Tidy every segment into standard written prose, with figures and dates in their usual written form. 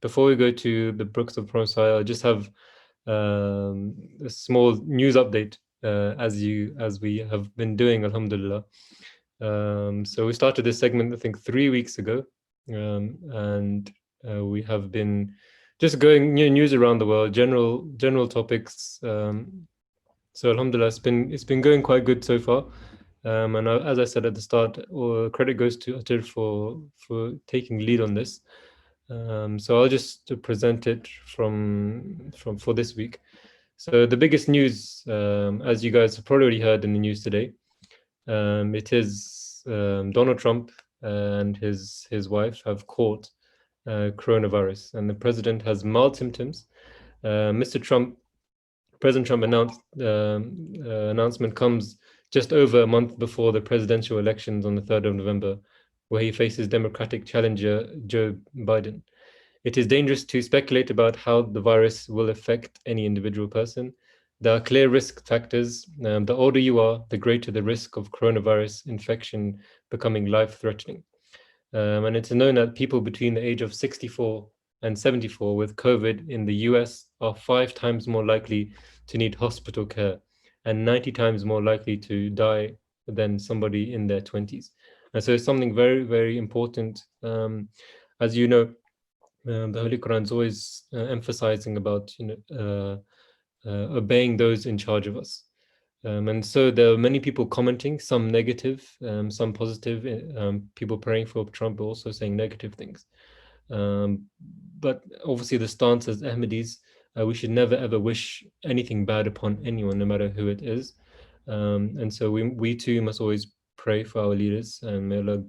before we go to the books of Promise, I just have a small news update as we have been doing, alhamdulillah. So we started this segment, I think, 3 weeks ago, and we have been just going news around the world, general topics. So alhamdulillah, it's been going quite good so far. And as I said at the start, credit goes to Atir for taking lead on this. So I'll just present it from for this week. So the biggest news, as you guys have probably already heard in the news today, it is Donald Trump and his wife have caught coronavirus, and the president has mild symptoms. President Trump announcement comes just over a month before the presidential elections on the 3rd of November, where he faces Democratic challenger Joe Biden. It is dangerous to speculate about how the virus will affect any individual person. There are clear risk factors. The older you are, the greater the risk of coronavirus infection becoming life-threatening. And it's known that people between the age of 64 and 74 with COVID in the US are 5 times more likely to need hospital care and 90 times more likely to die than somebody in their 20s. And so it's something very, very important. As you know, the Holy Quran is always emphasizing about obeying those in charge of us. And so there are many people commenting, some negative, some positive, people praying for Trump, but also saying negative things. But obviously the stance as Ahmadis, we should never ever wish anything bad upon anyone, no matter who it is. And so we too must always pray for our leaders, and may Allah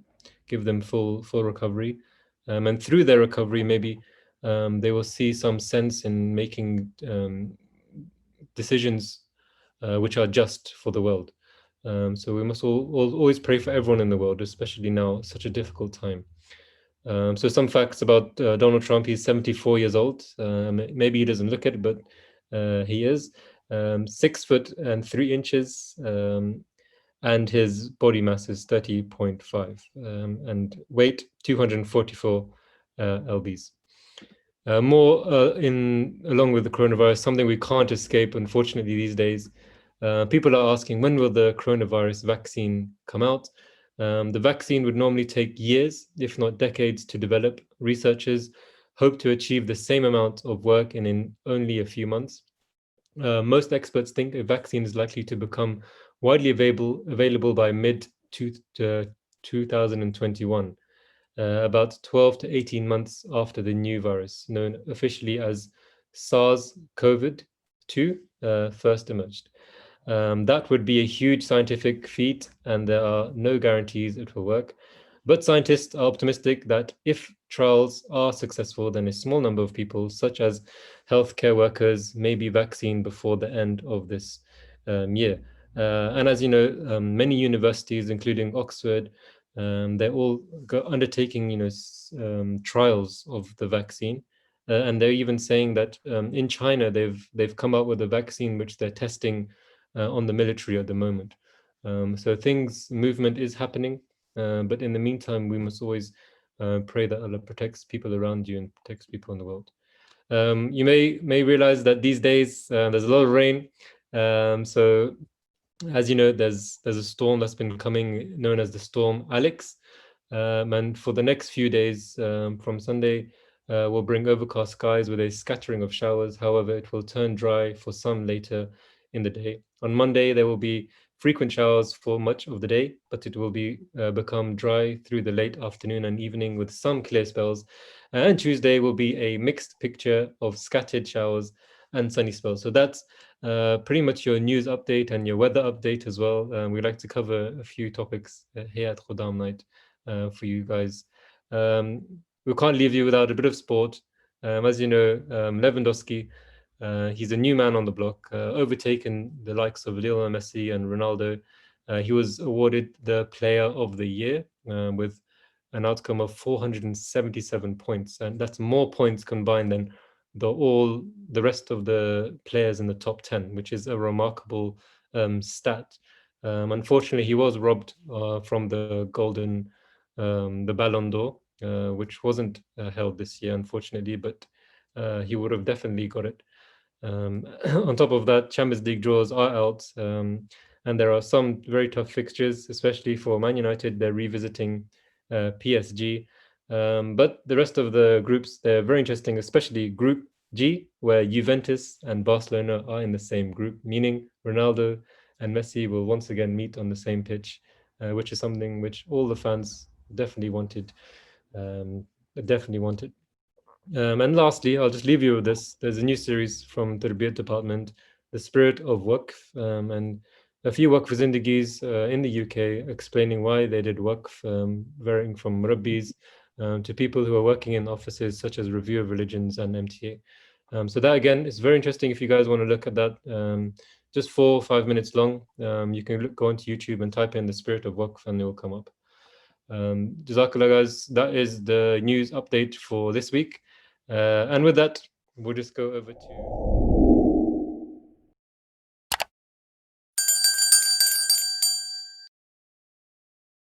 give them full recovery. And through their recovery, maybe they will see some sense in making decisions which are just for the world. So we must always pray for everyone in the world, especially now, such a difficult time. So some facts about Donald Trump: he's 74 years old. Maybe he doesn't look it, but he is 6 foot and 3 inches, and his body mass is 30.5, and weight 244 lbs. Along with the coronavirus, something we can't escape, unfortunately, these days. People are asking, when will the coronavirus vaccine come out? The vaccine would normally take years, if not decades, to develop. Researchers hope to achieve the same amount of work in only a few months. Most experts think a vaccine is likely to become widely available by mid-2021, about 12 to 18 months after the new virus, known officially as SARS-CoV-2, first emerged. That would be a huge scientific feat, and there are no guarantees it will work. But scientists are optimistic that if trials are successful, then a small number of people, such as healthcare workers, may be vaccinated before the end of this year. And as you know, many universities, including Oxford, they're all undertaking, trials of the vaccine. And they're even saying that in China, they've come out with a vaccine which they're testing on the military at the moment. So movement is happening, but in the meantime, we must always pray that Allah protects people around you and protects people in the world. You may realize that these days there's a lot of rain. So as you know, there's a storm that's been coming, known as the storm Alex. And for the next few days, from Sunday, will bring overcast skies with a scattering of showers. However, it will turn dry for some later in the day. On Monday, there will be frequent showers for much of the day, but it will become dry through the late afternoon and evening with some clear spells. And Tuesday will be a mixed picture of scattered showers and sunny spells. So that's pretty much your news update and your weather update as well. We like to cover a few topics here at Khuddam Night for you guys. We can't leave you without a bit of sport. As you know, Lewandowski, he's a new man on the block, overtaken the likes of Lionel Messi and Ronaldo. He was awarded the Player of the Year with an outcome of 477 points, and that's more points combined than the rest of the players in the top 10, which is a remarkable stat. Unfortunately, he was robbed from the Ballon d'Or, which wasn't held this year, unfortunately, but he would have definitely got it. On top of that, Champions League draws are out, and there are some very tough fixtures, especially for Man United. They're revisiting PSG. But the rest of the groups, they're very interesting, especially Group G, where Juventus and Barcelona are in the same group, meaning Ronaldo and Messi will once again meet on the same pitch, which is something which all the fans definitely wanted. Um, definitely wanted. And lastly, I'll just leave you with this. There's a new series from the Tarbiyat department, The Spirit of Waqf, and a few Waqf Zindagis in the UK explaining why they did Waqf, varying from Murabbis to people who are working in offices such as Review of Religions and MTA. So that again is very interesting if you guys want to look at that. Just 4 or 5 minutes long. You can go onto YouTube and type in The Spirit of Waqf and it will come up. Jazakallah, guys. That is the news update for this week. And with that, we'll just go over to